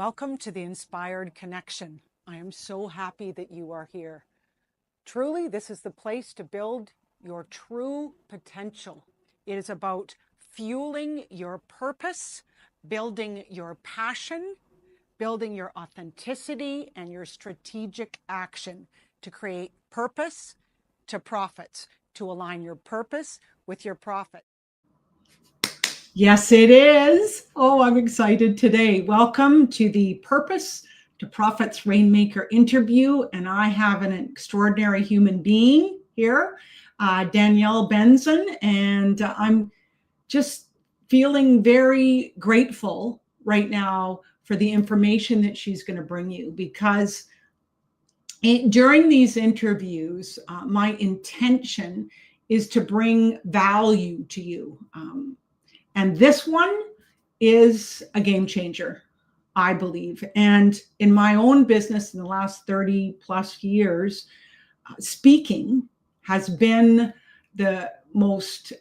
Welcome to the Inspired Connection. I am so happy that you are here. Truly, this is the place to build your true potential. It is about fueling your purpose, building your passion, building your authenticity and your strategic action to create purpose to profits, to align your purpose with your profit. Yes, it is. Oh, I'm excited today. Welcome to the Purpose to Profits Rainmaker interview. And I have an extraordinary human being here, Danielle Benzon. And I'm just feeling very grateful right now for the information that she's going to bring you, because during these interviews, my intention is to bring value to you. And this one is a game changer, I believe. And in my own business in the last 30 plus years, speaking has been the most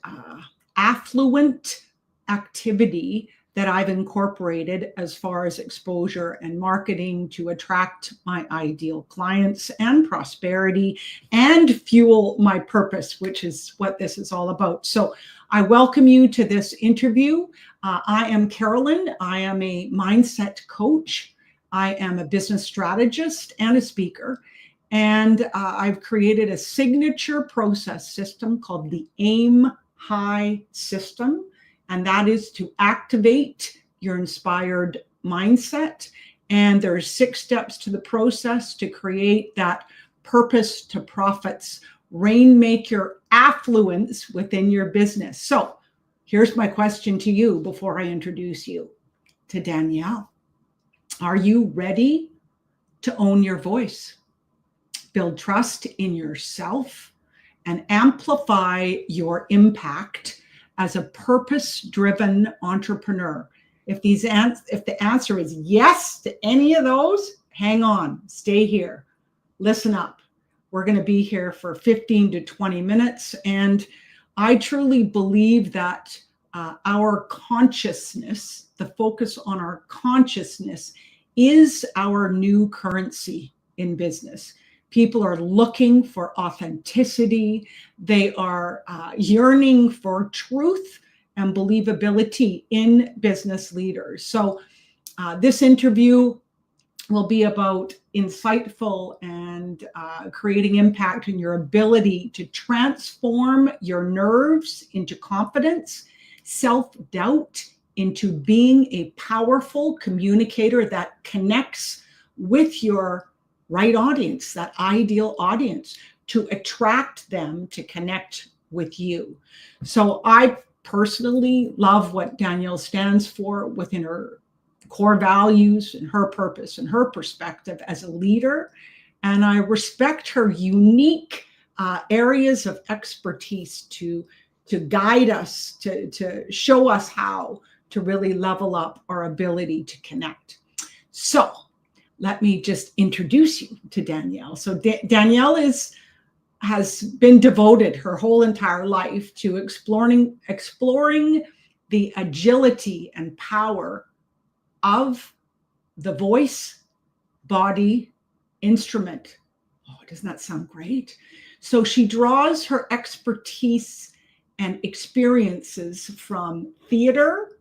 affluent activity that I've incorporated as far as exposure and marketing to attract my ideal clients and prosperity and fuel my purpose, which is what this is all about. So I welcome you to this interview. I am Carolyn. I am a mindset coach. I am a business strategist and a speaker. And I've created a signature process system called the Aim High system. And that is to activate your inspired mindset. And there are 6 steps to the process to create that purpose to profits rainmaker affluence within your business. So here's my question to you before I introduce you to Danielle. Are you ready to own your voice, build trust in yourself, and amplify your impact as a purpose-driven entrepreneur? If the answer is yes to any of those, hang on, stay here, listen up. We're going to be here for 15 to 20 minutes. And I truly believe that our consciousness, the focus on our consciousness, is our new currency in business. People are looking for authenticity. They are yearning for truth and believability in business leaders. So this interview will be about insightful and creating impact in your ability to transform your nerves into confidence, self-doubt into being a powerful communicator that connects with your right audience, that ideal audience, to attract them to connect with you. So I personally love what Danielle stands for within her core values and her purpose and her perspective as a leader. And I respect her unique areas of expertise to guide us, to show us how to really level up our ability to connect. So let me just introduce you to Danielle. So Danielle has been devoted her whole entire life to exploring the agility and power of the voice, body, instrument. Oh, doesn't that sound great? So she draws her expertise and experiences from theater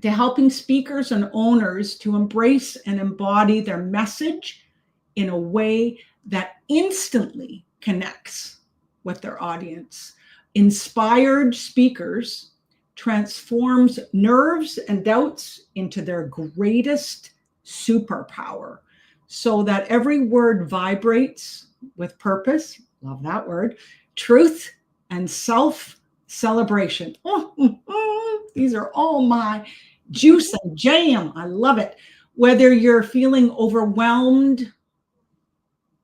to helping speakers and owners to embrace and embody their message in a way that instantly connects with their audience. Inspired speakers transforms nerves and doubts into their greatest superpower, so that every word vibrates with purpose, love that word, truth, and self-celebration. These are all my juice and jam. I love it. Whether you're feeling overwhelmed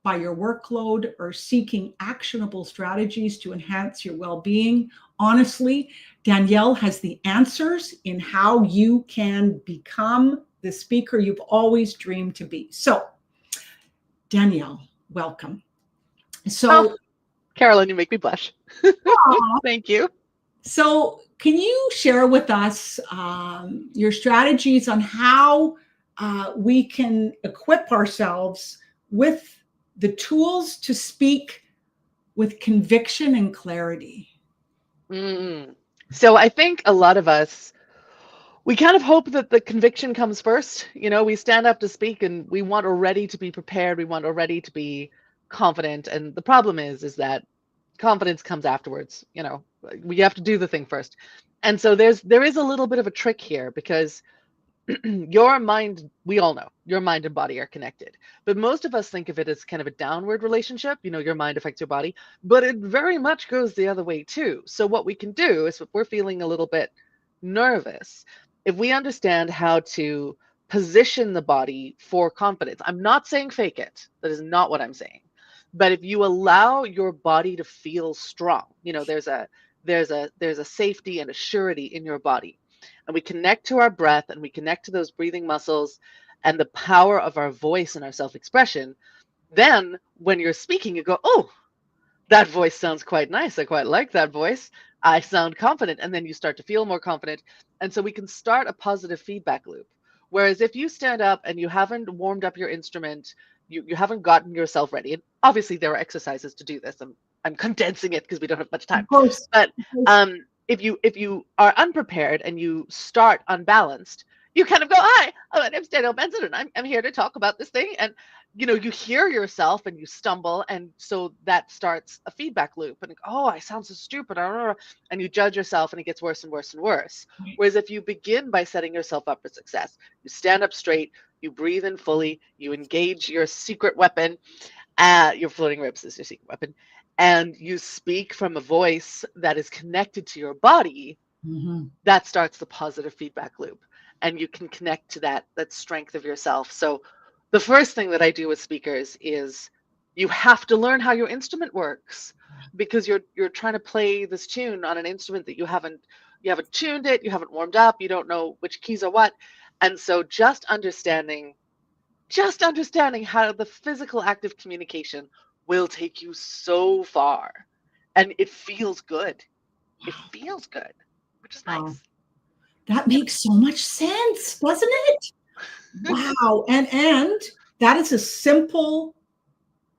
by your workload or seeking actionable strategies to enhance your well-being, honestly, Danielle has the answers in how you can become the speaker you've always dreamed to be. So, Danielle, welcome. So, Carolyn, you make me blush. Thank you. So, can you share with us your strategies on how we can equip ourselves with the tools to speak with conviction and clarity. So I think a lot of us, we kind of hope that the conviction comes first. We stand up to speak and we want already to be prepared. We want already to be confident. And the problem is that confidence comes afterwards. We have to do the thing first. And so there is a little bit of a trick here, because your mind, we all know your mind and body are connected, but most of us think of it as kind of a downward relationship. Your mind affects your body, but it very much goes the other way too. So what we can do is, if we're feeling a little bit nervous, if we understand how to position the body for confidence, I'm not saying fake it. That is not what I'm saying. But if you allow your body to feel strong, there's a safety and a surety in your body, and we connect to our breath and we connect to those breathing muscles and the power of our voice and our self-expression, then when you're speaking, you go, oh, that voice sounds quite nice. I quite like that voice. I sound confident. And then you start to feel more confident. And so we can start a positive feedback loop. Whereas if you stand up and you haven't warmed up your instrument, you haven't gotten yourself ready. And obviously there are exercises to do this. I'm condensing it because we don't have much time. Of course. But if you are unprepared and you start unbalanced, you kind of go, hi, my name's Danielle Benzon, and I'm here to talk about this thing. And you hear yourself and you stumble, and so that starts a feedback loop, and oh, I sound so stupid, and you judge yourself, and it gets worse and worse and worse. Whereas if you begin by setting yourself up for success, you stand up straight, you breathe in fully, you engage your secret weapon, your floating ribs is your secret weapon, and you speak from a voice that is connected to your body, that starts the positive feedback loop, and you can connect to that strength of yourself. So the first thing that I do with speakers is, you have to learn how your instrument works, because you're trying to play this tune on an instrument that you haven't tuned it, you haven't warmed up, you don't know which keys are what. And so just understanding how the physical act of communication will take you so far, and it feels good. It feels good, which is nice. That makes so much sense, doesn't it? Wow. And that is a simple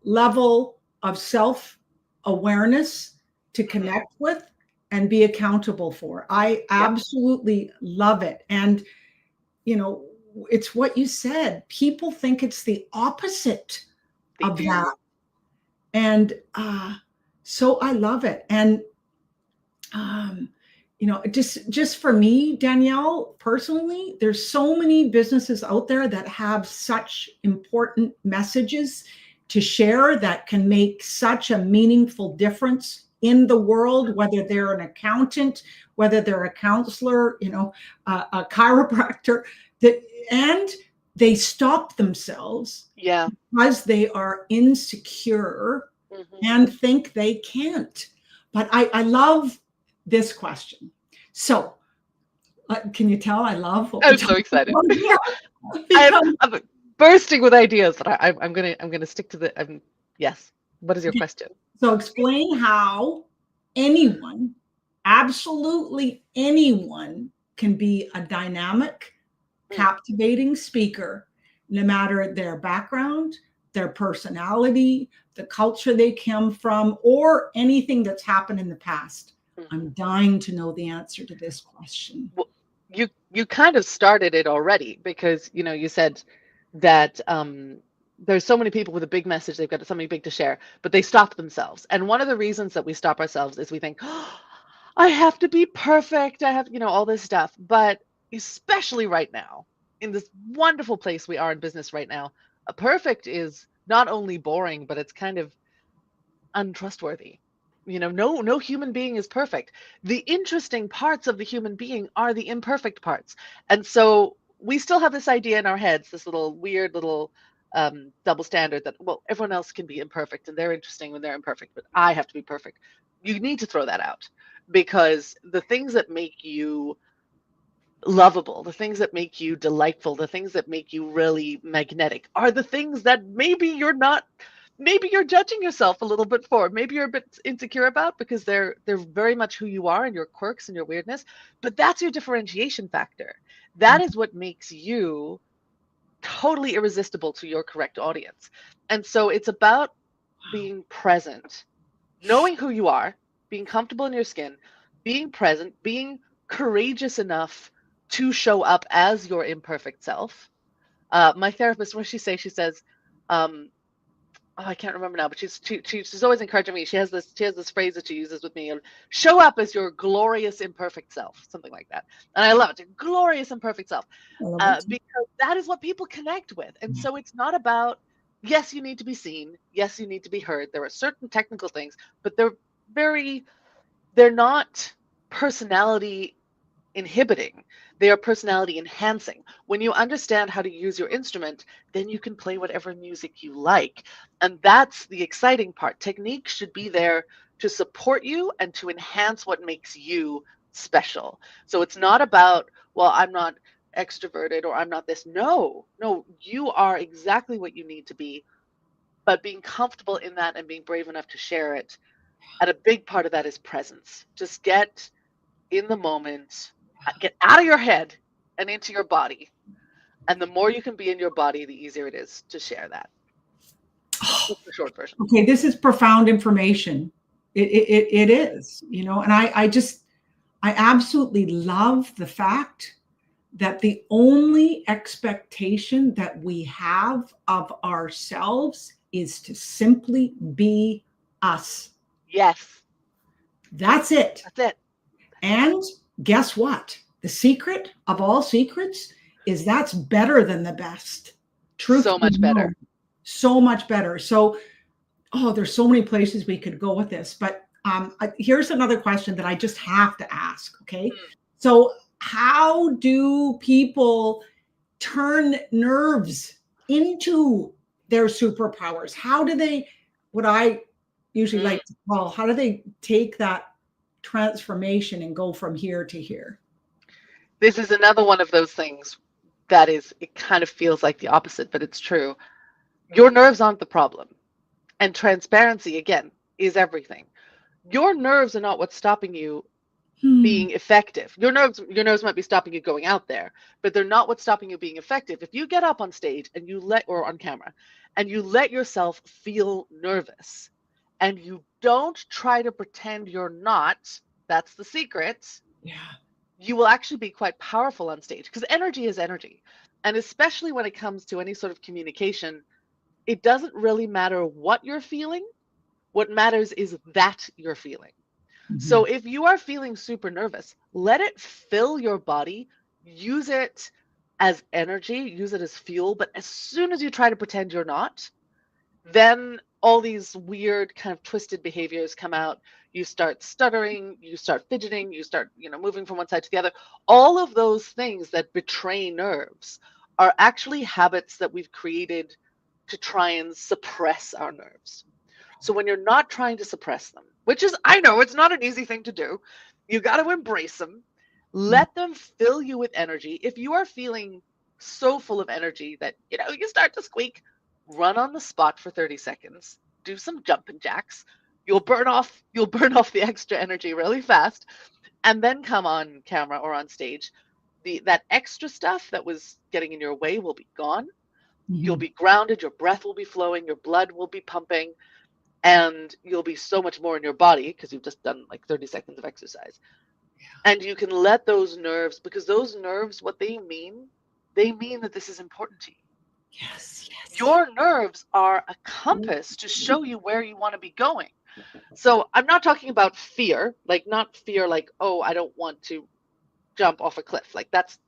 level of self-awareness to connect with and be accountable for. I absolutely love it. And, it's what you said. People think it's the opposite of that. And so I love it. And, just for me, Danielle, personally, there's so many businesses out there that have such important messages to share that can make such a meaningful difference in the world, whether they're an accountant, whether they're a counselor, a chiropractor, and they stop themselves because they are insecure and think they can't. But I love this question. So can you tell I love what I'm so excited. I'm bursting with ideas, but I'm gonna stick to the yes. What is your question? So explain how anyone, absolutely anyone, can be a dynamic, captivating speaker, no matter their background, their personality, the culture they come from, or anything that's happened in the past. I'm dying to know the answer to this question. Well, you kind of started it already, because you said that there's so many people with a big message, they've got something big to share, but they stop themselves. And one of the reasons that we stop ourselves is we think, oh, I have to be perfect, I have all this stuff. But especially right now, in this wonderful place we are in business right now, a perfect is not only boring, but it's kind of untrustworthy. No human being is perfect. The interesting parts of the human being are the imperfect parts. And so we still have this idea in our heads, this weird little double standard that, well, everyone else can be imperfect and they're interesting when they're imperfect, but I have to be perfect. You need to throw that out, because the things that make you lovable, the things that make you delightful, the things that make you really magnetic are the things that maybe you're judging yourself a little bit for, maybe you're a bit insecure about, because they're very much who you are and your quirks and your weirdness. But that's your differentiation factor. That is what makes you totally irresistible to your correct audience. And so it's about being present, knowing who you are, being comfortable in your skin, being present, being courageous enough to show up as your imperfect self. My therapist, what she says, oh, I can't remember now, but she's always encouraging me. She has this phrase that she uses with me: show up as your glorious imperfect self, something like that. And I love it, glorious imperfect self, because that is what people connect with. And so it's not about, yes, you need to be seen, yes, you need to be heard. There are certain technical things, but they're not personality inhibiting. They are personality enhancing. When you understand how to use your instrument, then you can play whatever music you like. And that's the exciting part. Technique should be there to support you and to enhance what makes you special. So it's not about, well, I'm not extroverted or I'm not this. No, you are exactly what you need to be, but being comfortable in that and being brave enough to share it. And a big part of that is presence. Just get in the moment, get out of your head and into your body. And the more you can be in your body, the easier it is to share that. That's the short version. Okay, this is profound information. It is, you know, and I absolutely love the fact that the only expectation that we have of ourselves is to simply be us. Yes. That's it. That's it. And guess what? The secret of all secrets is that's better than the best. Truth. So much better. So much better. So, there's so many places we could go with this, but here's another question that I just have to ask. Okay. So how do people turn nerves into their superpowers? How do they, what I usually like to call, how do they take that transformation and go from here to here? This is another one of those things that is, it kind of feels like the opposite, but it's true. Your nerves aren't the problem. And transparency, again, is everything. Your nerves are not what's stopping you being effective. Your nerves might be stopping you going out there, but they're not what's stopping you being effective. If you get up on stage and or on camera, and you let yourself feel nervous, and you don't try to pretend you're not, that's the secret. Yeah. You will actually be quite powerful on stage, because energy is energy. And especially when it comes to any sort of communication, it doesn't really matter what you're feeling. What matters is that you're feeling. So if you are feeling super nervous, let it fill your body, use it as energy, use it as fuel. But as soon as you try to pretend you're not, then all these weird kind of twisted behaviors come out. You start stuttering, you start fidgeting, you start, moving from one side to the other. All of those things that betray nerves are actually habits that we've created to try and suppress our nerves. So when you're not trying to suppress them, which is, I know it's not an easy thing to do, you got to embrace them, let them fill you with energy. If you are feeling so full of energy that, you start to squeak, run on the spot for 30 seconds, do some jumping jacks. You'll burn off the extra energy really fast, and then come on camera or on stage. That extra stuff that was getting in your way will be gone. You'll be grounded, your breath will be flowing, your blood will be pumping, and you'll be so much more in your body because you've just done like 30 seconds of exercise. Yeah. And you can let those nerves, because those nerves, what they mean that this is important to you. Yes. Your nerves are a compass to show you where you want to be going. So I'm not talking about fear, not fear like, oh, I don't want to jump off a cliff. Like that's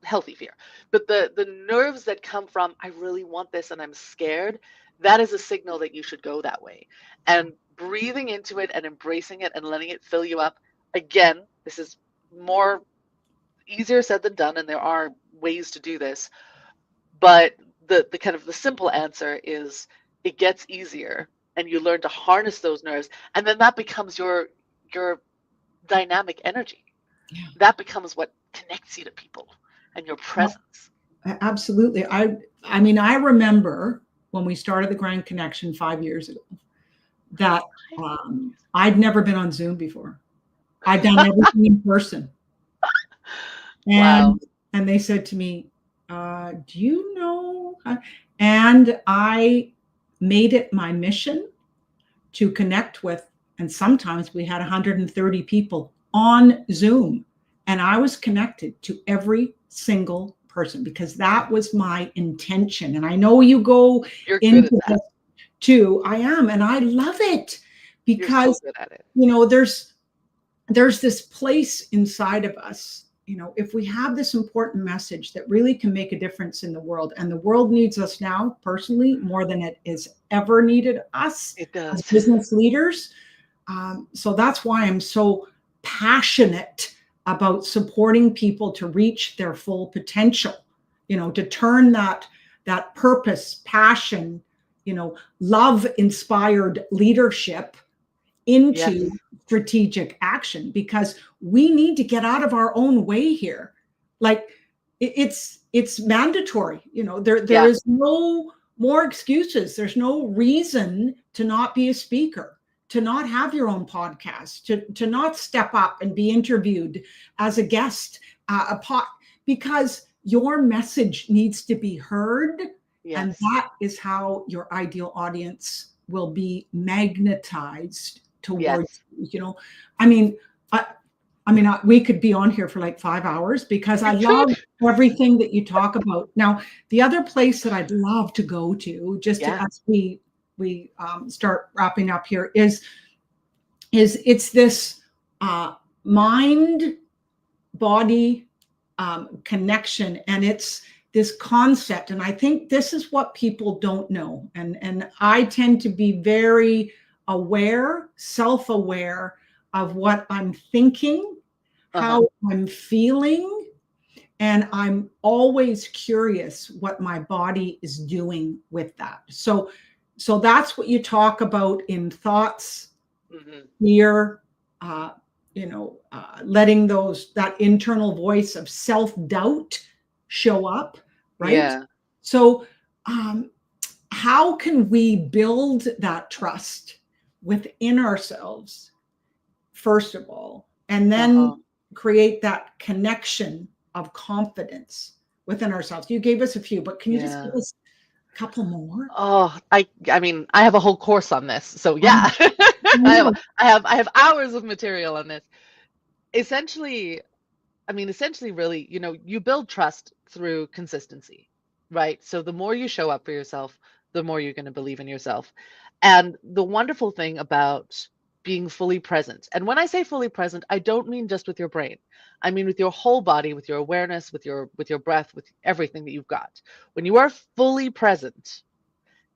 healthy fear. But the nerves that come from, I really want this and I'm scared, that is a signal that you should go that way. And breathing into it and embracing it and letting it fill you up. Again, this is more easier said than done, and there are ways to do this. But the kind of the simple answer is it gets easier and you learn to harness those nerves, and then that becomes your dynamic energy. Yeah. That becomes what connects you to people and your presence. Absolutely. I mean, I remember when we started the Grand Connection 5 years ago that I'd never been on Zoom before. I'd done everything in person. And, wow. And they said to me, do you know And I made it my mission to connect with, and sometimes we had 130 people on Zoom, and I was connected to every single person because that was my intention. And I know you go You're good at into that. this too. I am, and I love it You're so because, good at it. there's this place inside of us. If we have this important message that really can make a difference in the world, and the world needs us now personally more than it has ever needed us It as does. business leaders. So that's why I'm so passionate about supporting people to reach their full potential, to turn that purpose, passion, love inspired leadership Yes. into strategic action, because we need to get out of our own way here. Like it's mandatory. There Yeah. is no more excuses. There's no reason to not be a speaker, to not have your own podcast, to not step up and be interviewed as a guest, because your message needs to be heard. And Yes. that is how your ideal audience will be magnetized towards Yes. you. I mean, we could be on here for like 5 hours because I We love could. everything that you talk about. Now, the other place that I'd love to go to, just Yeah. as we start wrapping up here, is it's this mind body connection, and it's this concept. And I think this is what people don't know. And I tend to be very aware, self-aware of what I'm thinking, how I'm feeling, and I'm always curious what my body is doing with that. So that's what you talk about in thoughts, fear, letting that internal voice of self-doubt show up, right? Yeah. So how can we build that trust within ourselves, first of all, and then create that connection of confidence within ourselves? You gave us a few, but can you just give us a couple more? Oh, I mean, I have a whole course on this. So yeah. I I have hours of material on this. Essentially, really, you build trust through consistency, right? So the more you show up for yourself, the more you're going to believe in yourself. And the wonderful thing about being fully present, and when I say fully present, I don't mean just with your brain. I mean with your whole body, with your awareness, with your breath, with everything that you've got. When you are fully present,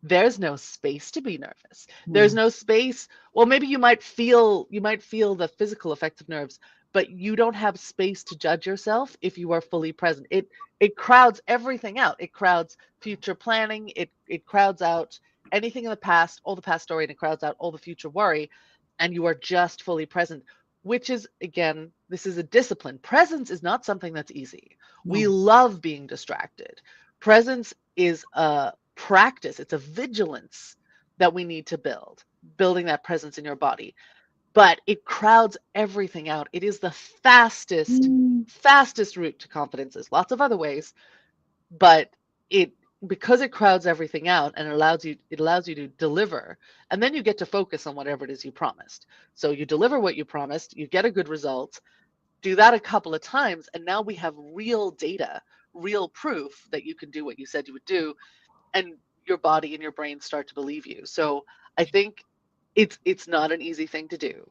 there's no space to be nervous. There's no space. Well, maybe you might feel the physical effects of nerves, but you don't have space to judge yourself if you are fully present. It crowds everything out. It crowds future planning. It crowds out anything in the past, all the past story, and it crowds out all the future worry, and you are just fully present, which is, again, this is a discipline. Presence is not something that's easy. We love being distracted. Presence is a practice. It's a vigilance that we need to building that presence in your body. But it crowds everything out. It is the fastest route to confidence. There's lots of other ways, but because it crowds everything out and it allows you to deliver, and then you get to focus on whatever it is you promised. So you deliver what you promised, you get a good result, do that a couple of times, and now we have real data, real proof that you can do what you said you would do, and your body and your brain start to believe you. So I think it's not an easy thing to do,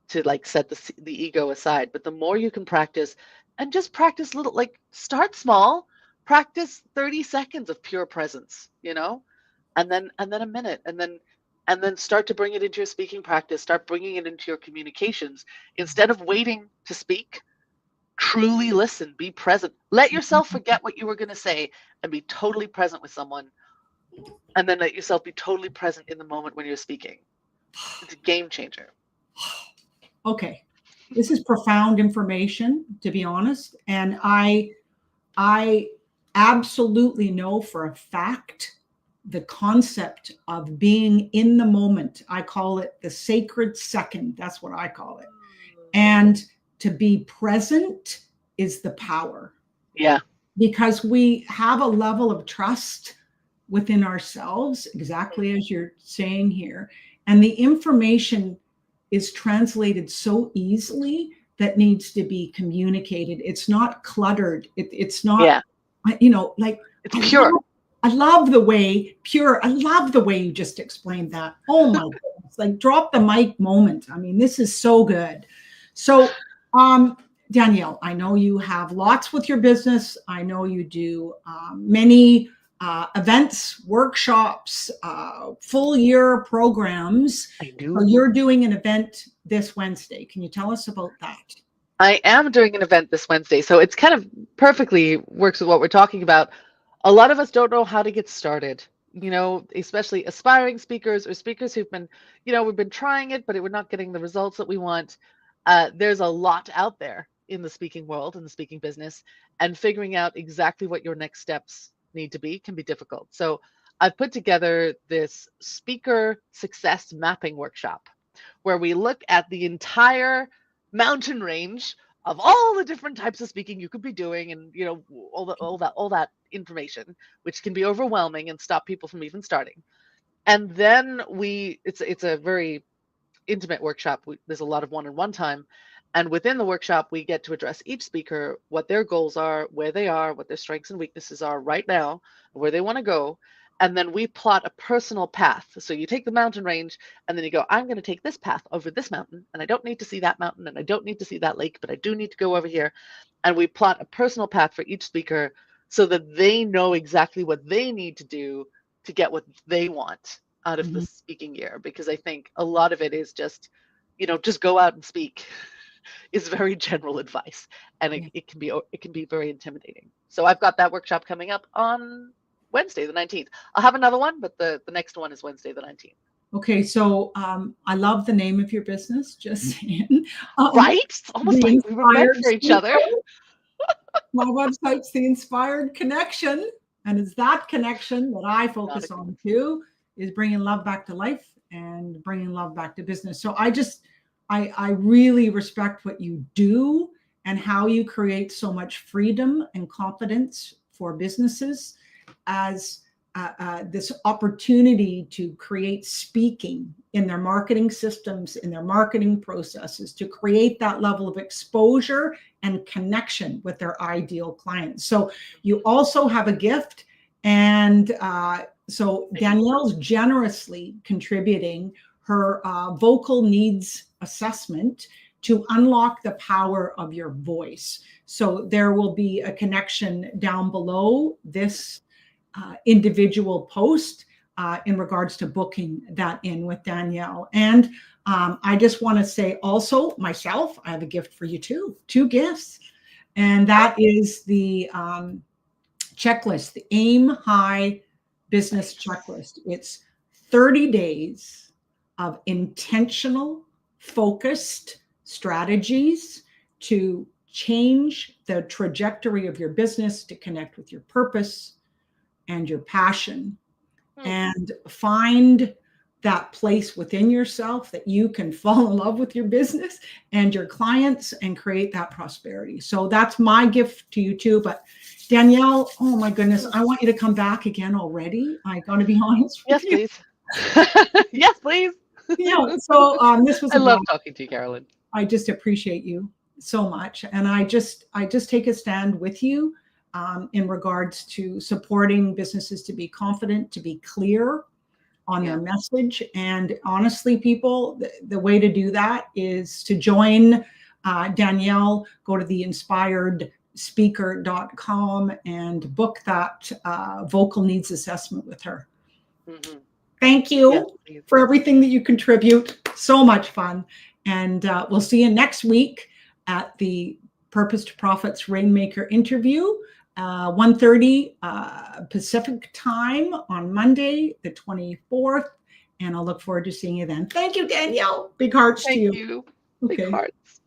to like set the ego aside. But the more you can practice, and just practice little, like start small, practice 30 seconds of pure presence, and then a minute, and then start to bring it into your speaking practice, start bringing it into your communications. Instead of waiting to speak, truly listen, be present, let yourself forget what you were going to say and be totally present with someone, and then let yourself be totally present in the moment when you're speaking. It's a game changer. Okay. This is profound information, to be honest. And I absolutely know for a fact the concept of being in the moment. I call it the sacred second. That's what I call it. And to be present is the power. Yeah. Because we have a level of trust within ourselves, exactly as you're saying here. And the information is translated so easily that needs to be communicated. It's not cluttered. It's not, Yeah, like, it's pure. I love the way pure. I love the way you just explained that. Oh my goodness. Like, drop the mic moment. I mean, this is so good. So, Danielle, I know you have lots with your business. I know you do many events, workshops, full year programs. I So do. you're doing an event this Wednesday. Can you tell us about that? I am doing an event this Wednesday, so it's kind of perfectly works with what we're talking about. A lot of us don't know how to get started, especially aspiring speakers or speakers who've been, we've been trying it, but we're not getting the results that we want. There's a lot out there in the speaking world, in the speaking business, and figuring out exactly what your next steps need to be can be difficult. So I've put together this speaker success mapping workshop where we look at the entire mountain range of all the different types of speaking you could be doing, and all that information, which can be overwhelming and stop people from even starting. And then it's a very intimate workshop. There's a lot of one-on-one time, and within the workshop we get to address each speaker, what their goals are, where they are, what their strengths and weaknesses are right now, where they want to go. And then we plot a personal path. So you take the mountain range and then you go, I'm going to take this path over this mountain, and I don't need to see that mountain, and I don't need to see that lake, but I do need to go over here. And we plot a personal path for each speaker so that they know exactly what they need to do to get what they want out of the speaking year. Because I think a lot of it is just go out and speak is very general advice, and it can be very intimidating. So I've got that workshop coming up on Wednesday the 19th. I'll have another one, but the next one is Wednesday the 19th. Okay, so I love the name of your business, just saying. Right? It's almost like we were meant for each other. My website's The Inspired Connection, and it's that connection that I focus on too, is bringing love back to life and bringing love back to business. So I really respect what you do and how you create so much freedom and confidence for businesses as this opportunity to create speaking in their marketing systems, in their marketing processes, to create that level of exposure and connection with their ideal clients. So you also have a gift. And so Danielle's generously contributing her vocal needs assessment to unlock the power of your voice. So there will be a connection down below this individual post in regards to booking that in with Danielle. And I just want to say also myself, I have a gift for you too, 2 gifts. And that is the checklist, the Aim High Business Checklist. It's 30 days of intentional, focused strategies to change the trajectory of your business, to connect with your purpose and your passion, and find that place within yourself that you can fall in love with your business and your clients and create that prosperity. So that's my gift to you too. But Danielle, oh my goodness, I want you to come back again already. I got to be honest with you. Yes, please. Yes, please. So this was I love talking to you, Carolyn. I just appreciate you so much. And I just take a stand with you in regards to supporting businesses to be confident, to be clear on their message. And honestly, people, the way to do that is to join Danielle, go to theinspiredspeaker.com and book that vocal needs assessment with her. Thank you for everything that you contribute. So much fun. And we'll see you next week at the Purpose to Profits Rainmaker interview. 1:30 Pacific time on Monday, the 24th. And I'll look forward to seeing you then. Thank you, Danielle. Big hearts to you. Thank you. Big hearts.